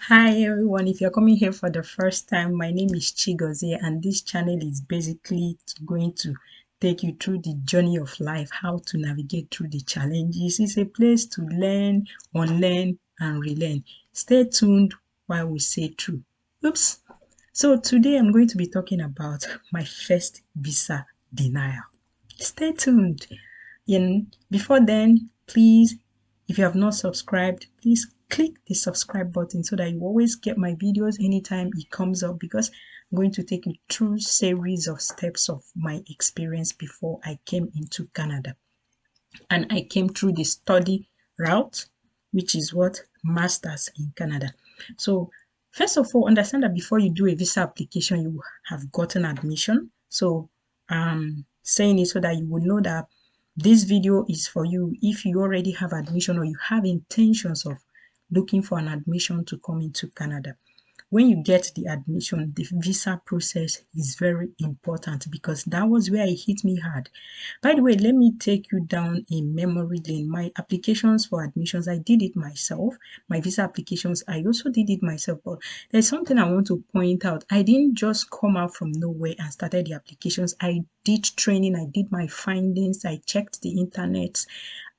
Hi everyone, if you're coming here for the first time, my name is Chigozie and this channel is basically going to take you through the journey of life, how to navigate through the challenges. It's a place to learn, unlearn and relearn. Stay tuned while we say through. Oops. So today I'm going to be talking about my first visa denial. Stay tuned. Before then, please, if you have not subscribed, please click the subscribe button so that you always get my videos anytime it comes up, because I'm going to take you through series of steps of my experience before I came into Canada. And I came through the study route, which is what? Masters in Canada. So first of all, understand that before you do a visa application, you have gotten admission. So I'm saying it so that you will know that this video is for you if you already have admission or you have intentions of looking for an admission to come into Canada. When you get the admission, the visa process is very important because that was where it hit me hard. By the way, let me take you down a memory lane. My applications for admissions, I did it myself. My visa applications, I also did it myself. But there's something I want to point out. I didn't just come out from nowhere and started the applications. I did training, I did my findings, I checked the internet,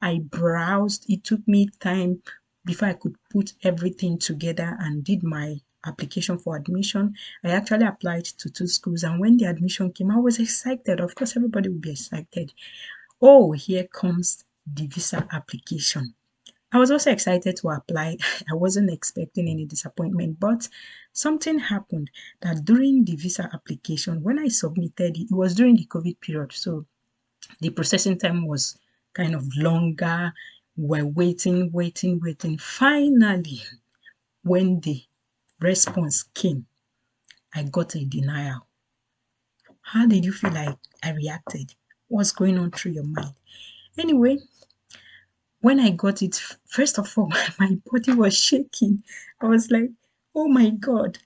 I browsed. It took me time before I could put everything together and did my application for admission. I actually applied to two schools, and when the admission came, I was excited. Of course, everybody will be excited. Oh, here comes the visa application. I was also excited to apply. I wasn't expecting any disappointment, but something happened that during the visa application, when I submitted it, it was during the COVID period. So the processing time was kind of longer. We're waiting. Finally, when the response came, I got a denial. How did you feel like I reacted? What's going on through your mind? Anyway, when I got it, first of all, my body was shaking. I was like, oh my God,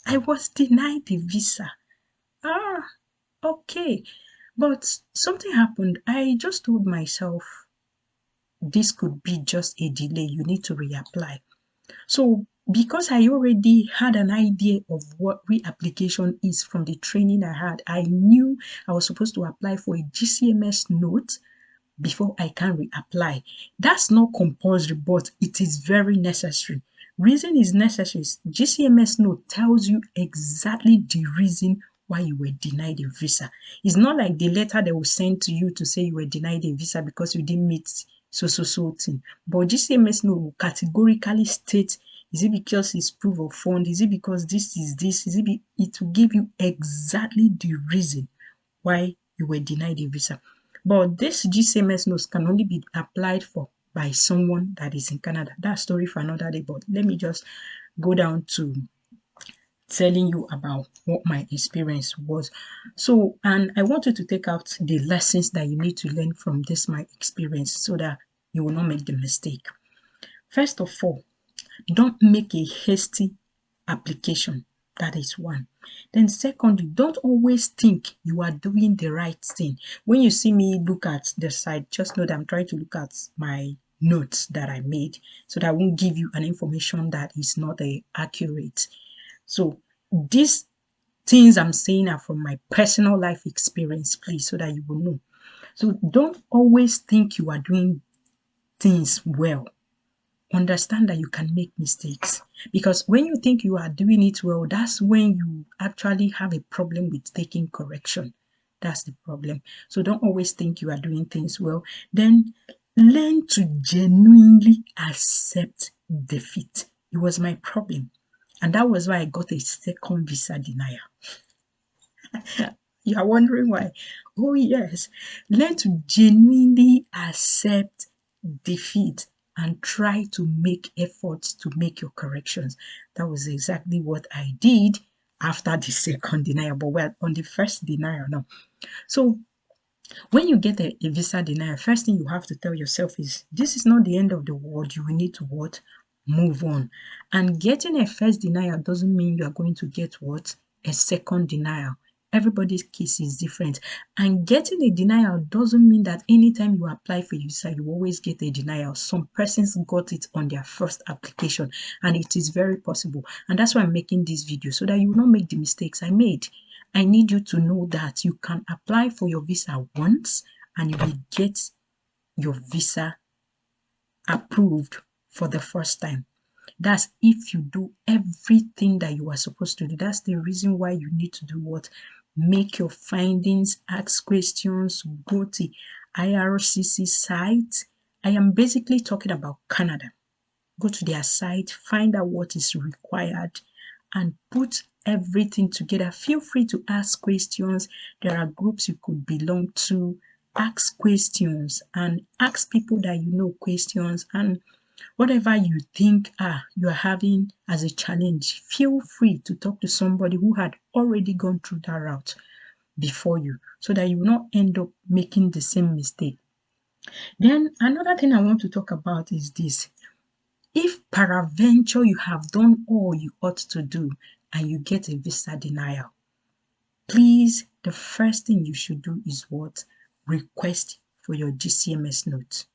I was denied the visa. Ah, okay. But something happened. I just told myself this could be just a delay. You need to reapply. So because I already had an idea of what reapplication is from the training I had, I knew I was supposed to apply for a GCMS note before I can reapply. That's not compulsory, but it is very necessary. Reason is necessary. GCMS note tells you exactly the reason why you were denied a visa. It's not like the letter they will send to you to say you were denied a visa because you didn't meet so thing. But GCMS note will categorically state, is it because it's proof of fund? Is it because this is this? It will give you exactly the reason why you were denied a visa. But this GCMS notes can only be applied for by someone that is in Canada. That's story for another day, but let me just go down to telling you about what my experience was. So, and I want you to take out the lessons that you need to learn from this my experience so that you will not make the mistake. First of all, don't make a hasty application. That is one. Then secondly, don't always think you are doing the right thing. When you see me look at the site, just know that I'm trying to look at my notes that I made so that I won't give you an information that is not accurate. So these things I'm saying are from my personal life experience, please, so that you will know. So don't always think you are doing things well. Understand that you can make mistakes, because when you think you are doing it well, that's when you actually have a problem with taking correction. That's the problem. So don't always think you are doing things well. Then learn to genuinely accept defeat. It was my problem, and that was why I got a second visa denial. You are wondering why? Oh yes, learn to genuinely accept defeat and try to make efforts to make your corrections. That was exactly what I did after the second denial, but we're on the first denial now. So when you get a visa denial, first thing you have to tell yourself is this is not the end of the world. You will need to what? Move on. And getting a first denial doesn't mean you are going to get what? A second denial. Everybody's case is different. And getting a denial doesn't mean that anytime you apply for visa, you always get a denial. Some persons got it on their first application, and it is very possible. And that's why I'm making this video, so that you will not make the mistakes I made. I need you to know that you can apply for your visa once and you will get your visa approved for the first time. That's if you do everything that you are supposed to do. That's the reason why you need to do what? Make your findings, ask questions, go to IRCC site. I am basically talking about Canada. Go to their site, find out what is required, and put everything together. Feel free to ask questions. There are groups you could belong to. Ask questions and ask people that you know questions, and whatever you think you are having as a challenge, feel free to talk to somebody who had already gone through that route before you, so that you will not end up making the same mistake. Then another thing I want to talk about is this. If peradventure you have done all you ought to do and you get a visa denial, please, the first thing you should do is what? Request for your GCMS note.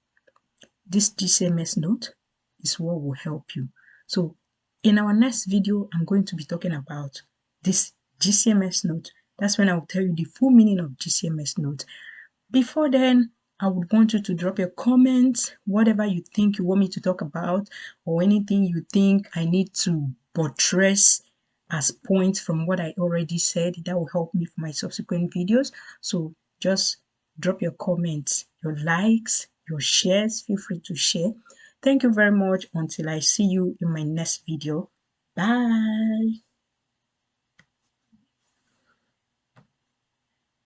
This GCMS note is what will help you. So in our next video, I'm going to be talking about this GCMS note. That's when I will tell you the full meaning of GCMS note. Before then, I would want you to drop your comments, whatever you think you want me to talk about, or anything you think I need to buttress as points from what I already said. That will help me for my subsequent videos. So just drop your comments, your likes, your shares. Feel free to share. Thank you very much. Until I see you in my next video. Bye.